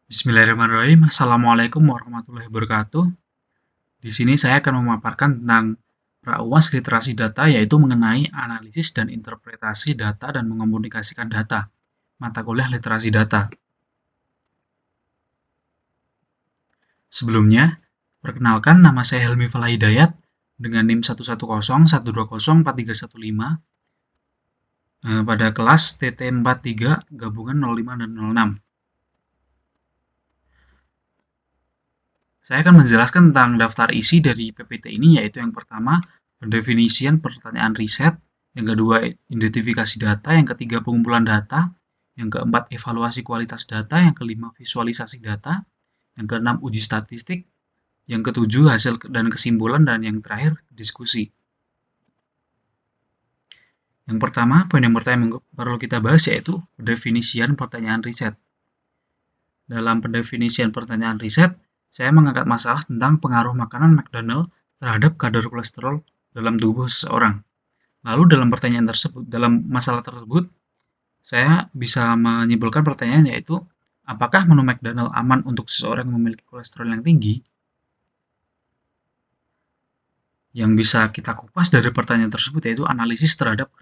Bismillahirrahmanirrahim. Assalamualaikum warahmatullahi wabarakatuh. Di sini saya akan memaparkan tentang pra-UAS literasi data, yaitu mengenai analisis dan interpretasi data dan mengomunikasikan data. Mata kuliah literasi data. Sebelumnya, perkenalkan nama saya Helmi Falah Hidayat dengan NIM 110120415 pada kelas TT43 gabungan 05 dan 06. Saya akan menjelaskan tentang daftar isi dari PPT ini, yaitu yang pertama, pendefinisian pertanyaan riset, yang kedua, identifikasi data, yang ketiga, pengumpulan data, yang keempat, evaluasi kualitas data, yang kelima, visualisasi data, yang keenam, uji statistik, yang ketujuh, hasil dan kesimpulan, dan yang terakhir, diskusi. Poin yang pertama yang perlu kita bahas yaitu pendefinisian pertanyaan riset. Dalam pendefinisian pertanyaan riset, saya mengangkat masalah tentang pengaruh makanan McDonald terhadap kadar kolesterol dalam tubuh seseorang. Lalu dalam masalah tersebut, saya bisa menyimpulkan pertanyaan yaitu, apakah menu McDonald aman untuk seseorang yang memiliki kolesterol yang tinggi? Yang bisa kita kupas dari pertanyaan tersebut yaitu analisis terhadap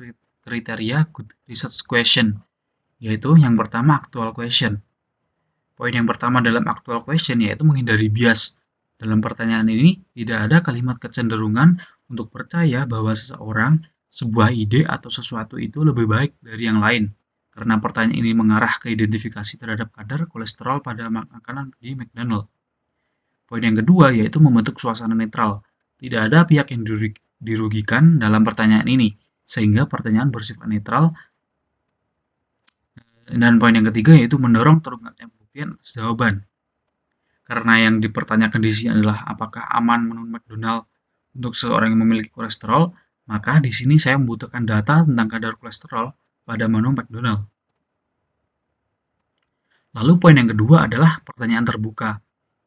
kriteria good research question, yaitu yang pertama actual question. Poin yang pertama dalam actual question yaitu menghindari bias. Dalam pertanyaan ini tidak ada kalimat kecenderungan untuk percaya bahwa seseorang, sebuah ide atau sesuatu itu lebih baik dari yang lain. Karena pertanyaan ini mengarah ke identifikasi terhadap kadar kolesterol pada makanan di McDonald. Poin yang kedua yaitu membentuk suasana netral. Tidak ada pihak yang dirugikan dalam pertanyaan ini, sehingga pertanyaan bersifat netral. Dan poin yang ketiga yaitu mendorong terungkapnya pembuktian atas jawaban. Karena yang dipertanyakan di sini adalah apakah aman menu McDonald untuk seseorang yang memiliki kolesterol, maka di sini saya membutuhkan data tentang kadar kolesterol pada menu McDonald. Lalu poin yang kedua adalah pertanyaan terbuka.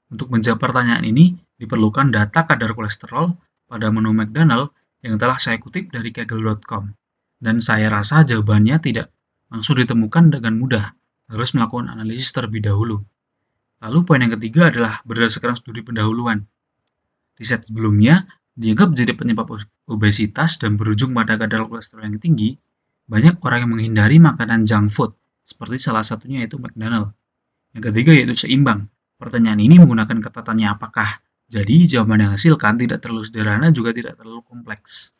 Untuk menjawab pertanyaan ini, diperlukan data kadar kolesterol pada menu McDonald yang telah saya kutip dari kaggle.com. Dan saya rasa jawabannya tidak langsung ditemukan dengan mudah, harus melakukan analisis terlebih dahulu. Lalu poin yang ketiga adalah berdasarkan studi pendahuluan. Riset sebelumnya dianggap menjadi penyebab obesitas dan berujung pada kadar kolesterol yang tinggi. Banyak orang yang menghindari makanan junk food, seperti salah satunya yaitu McDonald. Yang ketiga yaitu seimbang. Pertanyaan ini menggunakan kata tanya apakah. Jadi jawaban yang hasilkan tidak terlalu sederhana juga tidak terlalu kompleks.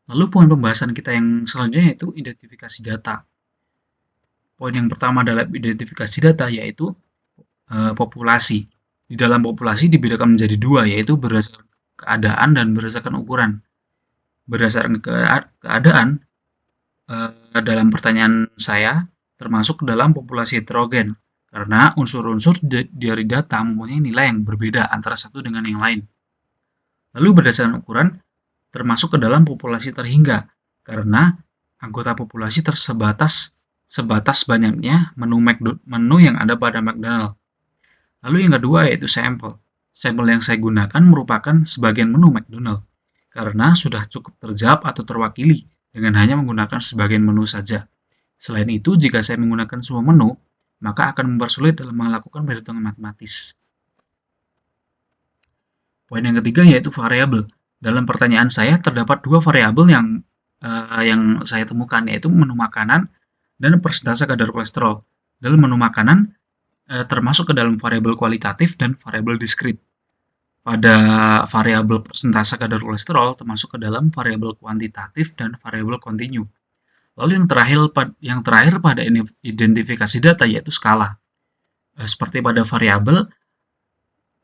Lalu poin pembahasan kita yang selanjutnya yaitu identifikasi data. Poin yang pertama adalah identifikasi data yaitu populasi. Di dalam populasi dibedakan menjadi dua, yaitu berdasarkan keadaan dan berdasarkan ukuran. Berdasarkan keadaan, dalam pertanyaan saya termasuk dalam populasi heterogen, karena unsur-unsur dari data mempunyai nilai yang berbeda antara satu dengan yang lain. Lalu berdasarkan ukuran, termasuk ke dalam populasi terhingga, karena anggota populasi sebatas banyaknya menu yang ada pada McDonald. Lalu yang kedua yaitu sampel. Sampel yang saya gunakan merupakan sebagian menu McDonald, karena sudah cukup terjawab atau terwakili dengan hanya menggunakan sebagian menu saja. Selain itu, jika saya menggunakan semua menu, maka akan mempersulit dalam melakukan perhitungan matematis. Poin yang ketiga yaitu variabel. Dalam pertanyaan saya terdapat dua variabel yang saya temukan, yaitu menu makanan dan persentase kadar kolesterol. Dalam menu makanan termasuk ke dalam variabel kualitatif dan variabel diskrit. Pada variabel persentase kadar kolesterol termasuk ke dalam variabel kuantitatif dan variabel kontinu. Lalu yang terakhir pada identifikasi data yaitu skala. Seperti pada variabel,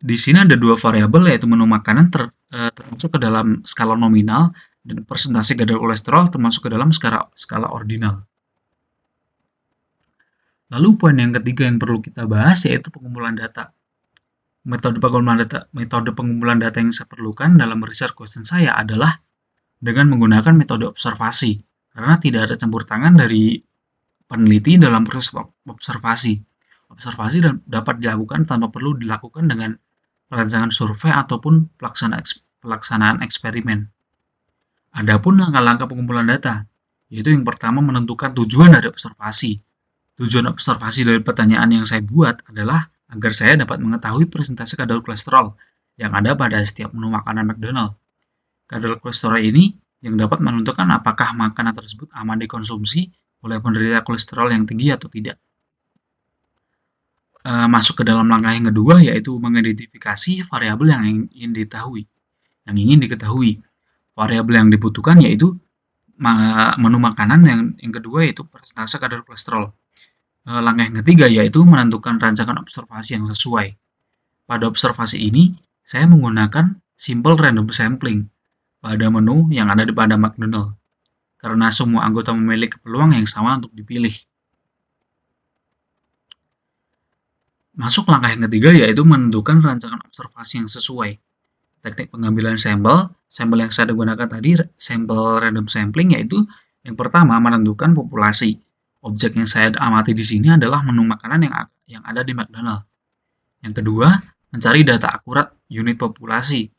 di sini ada dua variabel yaitu menu makanan termasuk ke dalam skala nominal dan persentase kadar kolesterol termasuk ke dalam skala ordinal. Lalu poin yang ketiga yang perlu kita bahas yaitu pengumpulan data. Metode pengumpulan data yang saya perlukan dalam research question saya adalah dengan menggunakan metode observasi, karena tidak ada campur tangan dari peneliti dalam proses observasi. Observasi dapat dilakukan tanpa perlu dilakukan dengan perancangan survei ataupun pelaksanaan eksperimen. Adapun langkah-langkah pengumpulan data, yaitu yang pertama menentukan tujuan dari observasi. Tujuan observasi dari pertanyaan yang saya buat adalah agar saya dapat mengetahui persentase kadar kolesterol yang ada pada setiap menu makanan McDonald. Kadar kolesterol ini yang dapat menentukan apakah makanan tersebut aman dikonsumsi oleh penderita kolesterol yang tinggi atau tidak. Masuk ke dalam langkah yang kedua, yaitu mengidentifikasi variabel yang ingin diketahui. Variabel yang dibutuhkan yaitu menu makanan, yang kedua yaitu persentase kadar kolesterol. Langkah yang ketiga yaitu menentukan rancangan observasi yang sesuai. Pada observasi ini, saya menggunakan simple random sampling pada menu yang ada pada McDonald, karena semua anggota memiliki peluang yang sama untuk dipilih. Masuk langkah yang ketiga yaitu menentukan rancangan observasi yang sesuai. Teknik pengambilan sampel yang saya gunakan tadi, sampel random sampling, yaitu yang pertama menentukan populasi. Objek yang saya amati di sini adalah menu makanan yang ada di McDonald. Yang kedua, mencari data akurat unit populasi.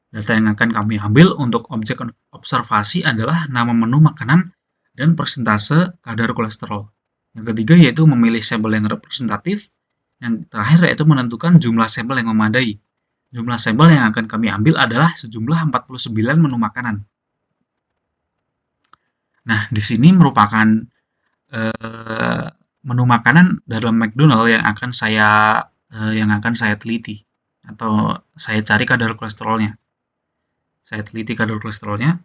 Data yang akan kami ambil untuk objek observasi adalah nama menu makanan dan persentase kadar kolesterol. Yang ketiga yaitu memilih sampel yang representatif. Yang terakhir yaitu menentukan jumlah sampel yang memadai. Jumlah sampel yang akan kami ambil adalah sejumlah 49 menu makanan. Nah, di sini merupakan menu makanan dalam McDonald yang akan saya teliti atau saya cari kadar kolesterolnya. Saya teliti kadar kolesterolnya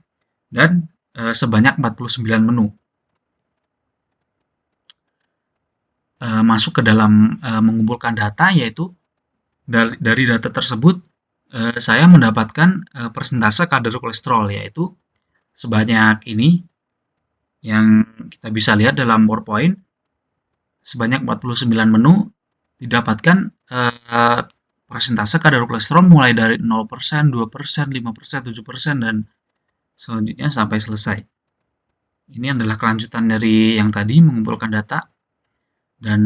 dan sebanyak 49 menu. Masuk ke dalam mengumpulkan data, yaitu dari data tersebut saya mendapatkan persentase kadar kolesterol, yaitu sebanyak ini yang kita bisa lihat dalam PowerPoint. Sebanyak 49 menu didapatkan persentase kadar kolesterol mulai dari 0%, 2%, 5%, 7%, dan selanjutnya sampai selesai. Ini adalah kelanjutan dari yang tadi, mengumpulkan data dan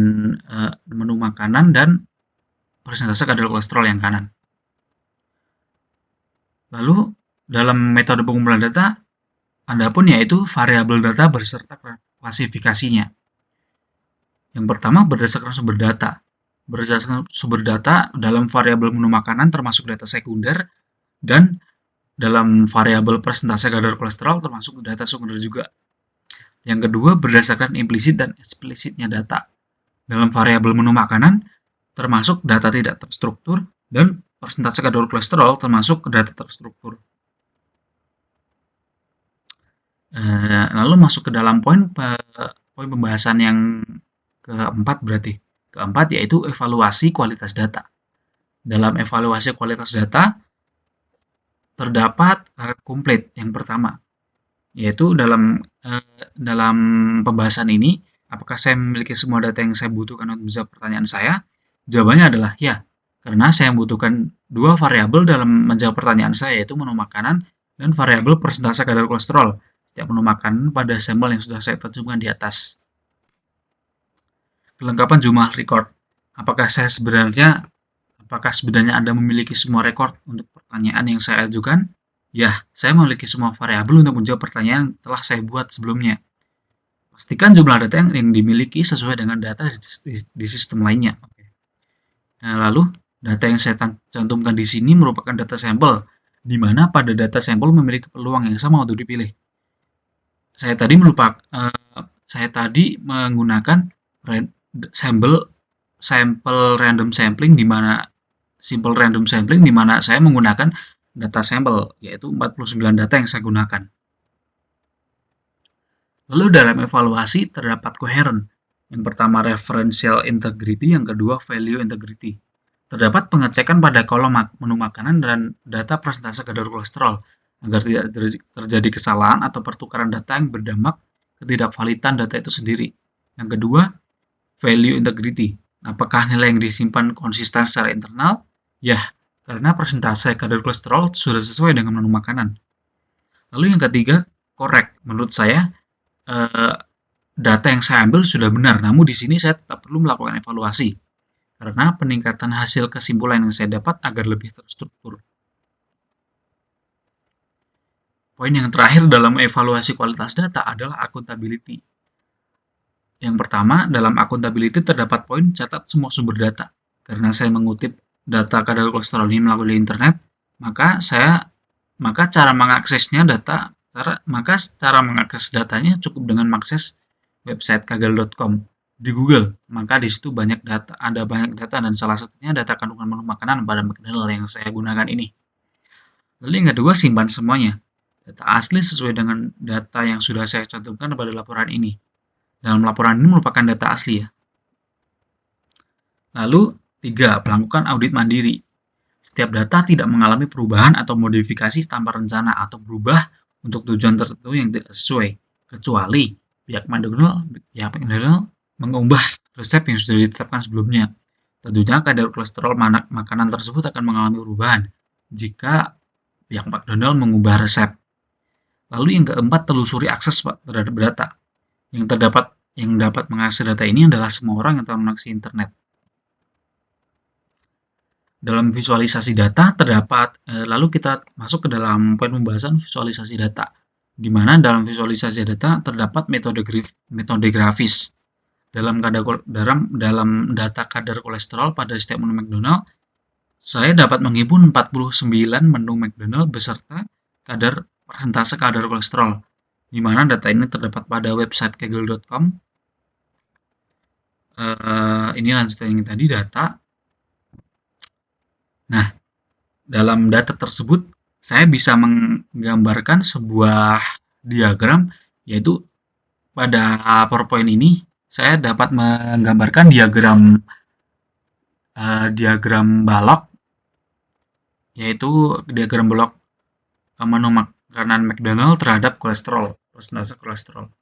menu makanan dan persentase kadar kolesterol yang kanan. Lalu dalam metode pengumpulan data, ada pun yaitu variabel data beserta klasifikasinya. Yang pertama, berdasarkan sumber data. Berdasarkan sumber data, dalam variabel menu makanan termasuk data sekunder, dan dalam variabel persentase kadar kolesterol termasuk data sekunder juga. Yang kedua, berdasarkan implisit dan eksplisitnya data. Dalam variabel menu makanan termasuk data tidak terstruktur, dan persentase kadar kolesterol termasuk data terstruktur. Lalu masuk ke dalam poin pembahasan yang keempat berarti. Keempat yaitu evaluasi kualitas data. Dalam evaluasi kualitas data terdapat komplit yang pertama, yaitu dalam pembahasan ini, apakah saya memiliki semua data yang saya butuhkan untuk menjawab pertanyaan saya? Jawabannya adalah ya, karena saya membutuhkan dua variabel dalam menjawab pertanyaan saya, yaitu menu makanan dan variabel persentase kadar kolesterol setiap menu makanan pada sampel yang sudah saya cantumkan di atas. Kelengkapan jumlah record. Apakah sebenarnya Anda memiliki semua rekor untuk pertanyaan yang saya ajukan? Ya, saya memiliki semua variabel untuk menjawab pertanyaan yang telah saya buat sebelumnya. Pastikan jumlah data yang dimiliki sesuai dengan data di sistem lainnya. Nah, lalu, data yang saya cantumkan di sini merupakan data sampel, di mana pada data sampel memiliki peluang yang sama untuk dipilih. Saya tadi menggunakan sampel random sampling di mana saya menggunakan data sampel, yaitu 49 data yang saya gunakan. Lalu dalam evaluasi terdapat koheren. Yang pertama referential integrity, yang kedua value integrity. Terdapat pengecekan pada kolom menu makanan dan data persentase kadar kolesterol agar tidak terjadi kesalahan atau pertukaran data yang berdampak ketidakvalidan data itu sendiri. Yang kedua, value integrity. Apakah nilai yang disimpan konsisten secara internal? Ya, karena persentase kadar kolesterol sudah sesuai dengan menu makanan. Lalu yang ketiga, correct. Menurut saya, data yang saya ambil sudah benar, namun di sini saya tetap perlu melakukan evaluasi karena peningkatan hasil kesimpulan yang saya dapat agar lebih terstruktur. Poin yang terakhir dalam evaluasi kualitas data adalah accountability. Yang pertama, dalam accountability terdapat poin catat semua sumber data. Karena saya mengutip data kadar kolesterol ini melalui internet, maka cara mengakses datanya cukup dengan mengakses website kagel.com di Google. Maka di situ ada banyak data dan salah satunya data kandungan menu makanan pada McDonald yang saya gunakan ini. Lalu yang kedua, simpan semuanya. Data asli sesuai dengan data yang sudah saya cantumkan pada laporan ini. Dalam laporan ini merupakan data asli ya. Lalu, 3. Melakukan audit mandiri. Setiap data tidak mengalami perubahan atau modifikasi tanpa rencana atau berubah untuk tujuan tertentu yang tidak sesuai, kecuali pihak McDonald mengubah resep yang sudah ditetapkan sebelumnya. Tentunya kadar kolesterol makanan tersebut akan mengalami perubahan jika pihak McDonald mengubah resep. Lalu yang keempat, telusuri akses terhadap data. Yang dapat mengakses data ini adalah semua orang yang terkoneksi internet. Dalam visualisasi data lalu kita masuk ke dalam poin pembahasan visualisasi data, di mana dalam visualisasi data terdapat metode grafis. Dalam data kadar kolesterol pada setiap menu McDonald, saya dapat menghimpun 49 menu McDonald beserta persentase kadar kolesterol, di mana data ini terdapat pada website kagel.com. Ini lanjutan yang tadi data. Nah, dalam data tersebut saya bisa menggambarkan sebuah diagram, yaitu pada PowerPoint ini saya dapat menggambarkan diagram balok, yaitu diagram balok menu makanan McDonald terhadap kolesterol, persentase kolesterol.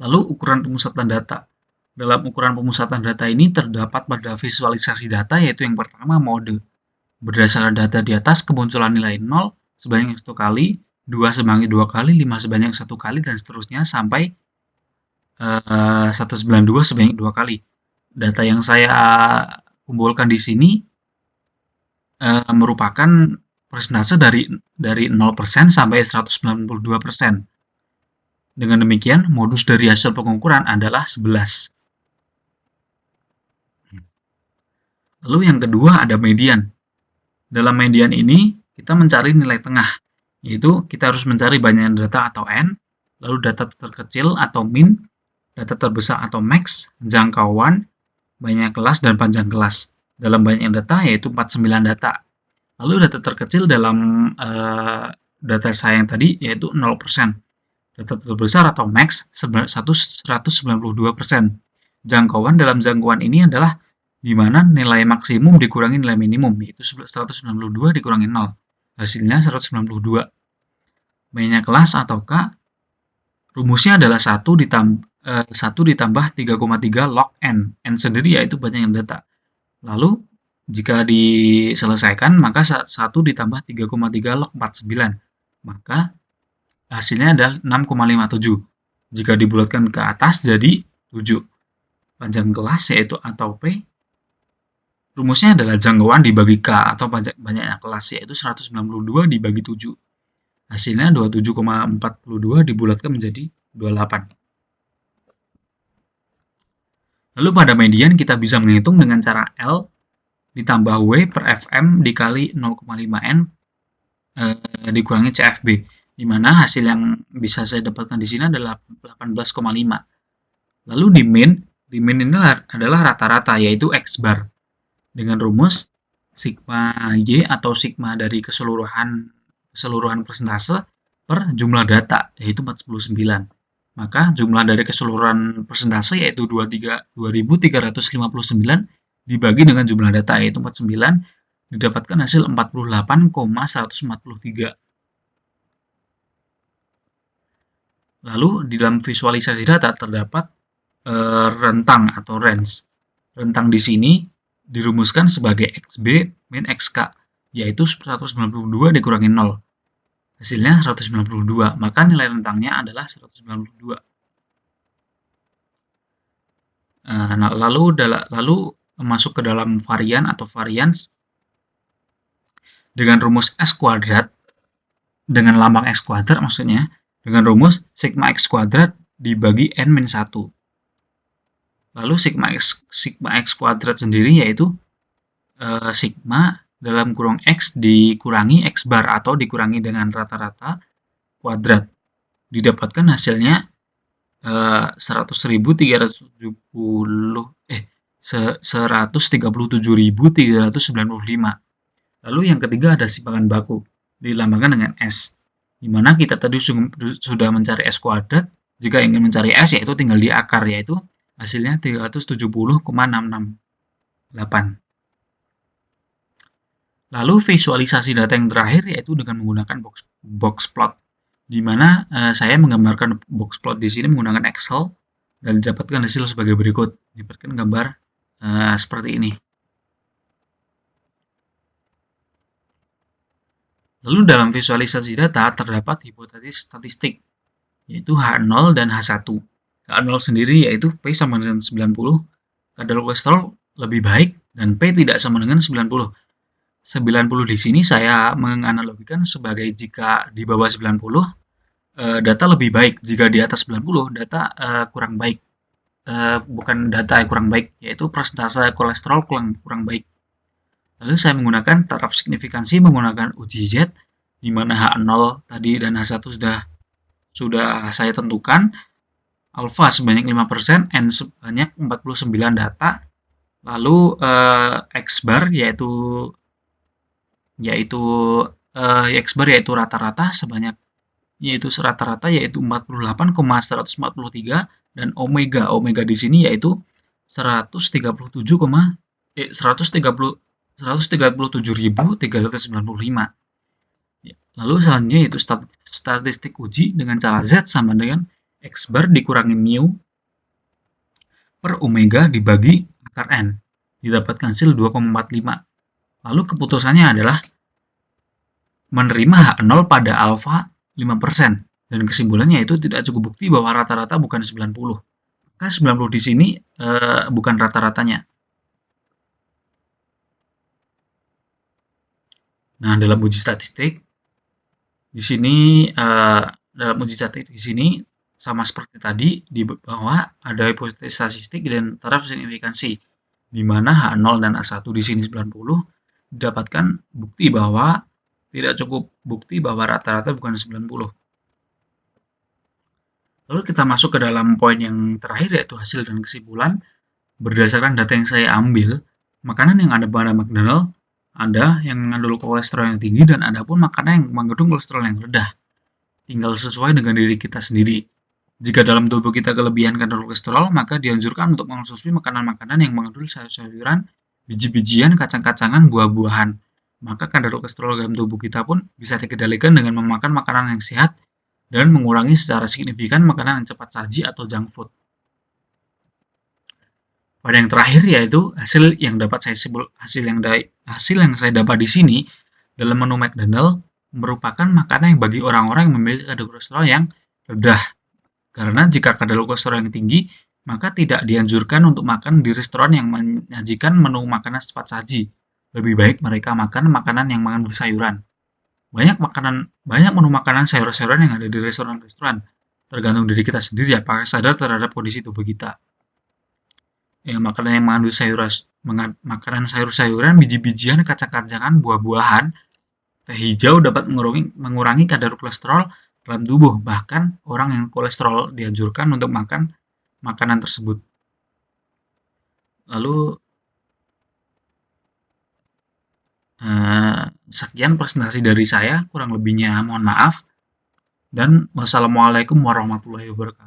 Lalu ukuran pemusatan data. Dalam ukuran pemusatan data ini terdapat pada visualisasi data, yaitu yang pertama mode. Berdasarkan data di atas, kemunculan nilai 0 sebanyak 1 kali, 2 sebanyak 2 kali, 5 sebanyak 1 kali, dan seterusnya sampai 192 sebanyak 2 kali. Data yang saya kumpulkan di sini merupakan persentase dari 0% sampai 192%. Dengan demikian, modus dari hasil pengukuran adalah 11. Lalu yang kedua ada median. Dalam median ini, kita mencari nilai tengah, yaitu kita harus mencari banyak data atau N, lalu data terkecil atau min, data terbesar atau max, jangkauan, banyak kelas, dan panjang kelas. Dalam banyak data, yaitu 49 data. Lalu data terkecil dalam data saya yang tadi, yaitu 0%. Data terbesar atau max 192%. Jangkauan dalam jangkauan ini adalah di mana nilai maksimum dikurangi nilai minimum, yaitu 192 dikurangi 0. Hasilnya 192. Banyak kelas atau K, rumusnya adalah 1 ditambah 3,3 log N. N sendiri yaitu banyak data. Lalu, jika diselesaikan, maka 1 ditambah 3,3 log 49. Maka hasilnya adalah 6,57. Jika dibulatkan ke atas jadi 7. Panjang kelas yaitu atau P, rumusnya adalah jangkauan dibagi K atau banyaknya kelas, yaitu 192 dibagi 7. Hasilnya 27,42 dibulatkan menjadi 28. Lalu pada median kita bisa menghitung dengan cara L ditambah W per FM dikali 0,5N dikurangi CFB, di mana hasil yang bisa saya dapatkan di sini adalah 18,5. Lalu di min ini adalah rata-rata, yaitu X bar. Dengan rumus sigma Y atau sigma dari keseluruhan persentase per jumlah data, yaitu 49. Maka jumlah dari keseluruhan persentase yaitu 2359 dibagi dengan jumlah data yaitu 49, didapatkan hasil 48,143. Lalu di dalam visualisasi data terdapat rentang atau range. Rentang di sini dirumuskan sebagai XB min XK, yaitu 192 dikurangi 0. Hasilnya 192, maka nilai rentangnya adalah 192. Lalu masuk ke dalam varian atau varians dengan rumus S kuadrat, dengan lambang X kuadrat maksudnya, dengan rumus sigma X kuadrat dibagi N-1. Lalu sigma X kuadrat sendiri yaitu sigma dalam kurung X dikurangi X bar atau dikurangi dengan rata-rata kuadrat. Didapatkan hasilnya 137.395. Lalu yang ketiga ada simpanan baku, dilambangkan dengan S, di mana kita tadi sudah mencari S kuadrat. Jika ingin mencari S, yaitu tinggal di akar, yaitu hasilnya 370,668. Lalu visualisasi data yang terakhir yaitu dengan menggunakan box plot, di mana saya menggambarkan box plot di sini menggunakan Excel dan didapatkan hasil sebagai berikut. Didapatkan gambar seperti ini. Lalu dalam visualisasi data terdapat hipotesis statistik, yaitu H0 dan H1. H0 sendiri yaitu P sama dengan 90, kadar kolesterol lebih baik, dan P tidak sama dengan 90. 90 di sini saya menganalogikan sebagai jika di bawah 90, data lebih baik. Jika di atas 90, data kurang baik. Bukan data yang kurang baik, yaitu persentase kolesterol kurang baik. Lalu saya menggunakan taraf signifikansi menggunakan uji Z, di mana H0 tadi dan H1 sudah saya tentukan. Alpha sebanyak 5%, N sebanyak 49 data. Lalu X bar yaitu rata-rata yaitu 48,143, dan omega di sini yaitu 137.395. Lalu selanjutnya yaitu statistik uji dengan cara Z sama dengan X bar dikurangi mu per omega dibagi akar N. Didapatkan hasil 2,45. Lalu keputusannya adalah menerima H0 pada alfa 5%. Dan kesimpulannya itu tidak cukup bukti bahwa rata-rata bukan 90. Maka 90 di sini bukan rata-ratanya. Nah, dalam uji statistik di sini sama seperti tadi, di bawah ada hipotesis statistik dan taraf signifikansi, di mana H0 dan H1 di sini 90, didapatkan bukti bahwa tidak cukup bukti bahwa rata-rata bukan 90. Lalu kita masuk ke dalam poin yang terakhir yaitu hasil dan kesimpulan. Berdasarkan data yang saya ambil, makanan yang ada pada McDonald ada yang mengandung kolesterol yang tinggi dan ada pun makanan yang mengandung kolesterol yang rendah. Tinggal sesuai dengan diri kita sendiri. Jika dalam tubuh kita kelebihan kadar kolesterol, maka dianjurkan untuk mengonsumsi makanan-makanan yang mengandung sayur-sayuran, biji-bijian, kacang-kacangan, buah-buahan. Maka kadar kolesterol dalam tubuh kita pun bisa dikendalikan dengan memakan makanan yang sehat dan mengurangi secara signifikan makanan yang cepat saji atau junk food. Pada yang terakhir yaitu hasil yang saya dapat di sini dalam menu McDonald merupakan makanan yang bagi orang-orang yang memiliki kadar kolesterol yang rendah. Karena jika kadar kolesterol yang tinggi, maka tidak dianjurkan untuk makan di restoran yang menyajikan menu makanan cepat saji. Lebih baik mereka makan makanan yang mengandung sayuran. Banyak menu makanan sayur-sayuran yang ada di restoran-restoran. Tergantung diri kita sendiri apakah sadar terhadap kondisi tubuh kita. Makanan yang mengandung makanan sayur-sayuran, biji-bijian, kacang-kacangan, buah-buahan, teh hijau dapat mengurangi kadar kolesterol dalam tubuh. Bahkan orang yang kolesterol dianjurkan untuk makan makanan tersebut. Lalu sekian presentasi dari saya, kurang lebihnya mohon maaf, dan wassalamualaikum warahmatullahi wabarakatuh.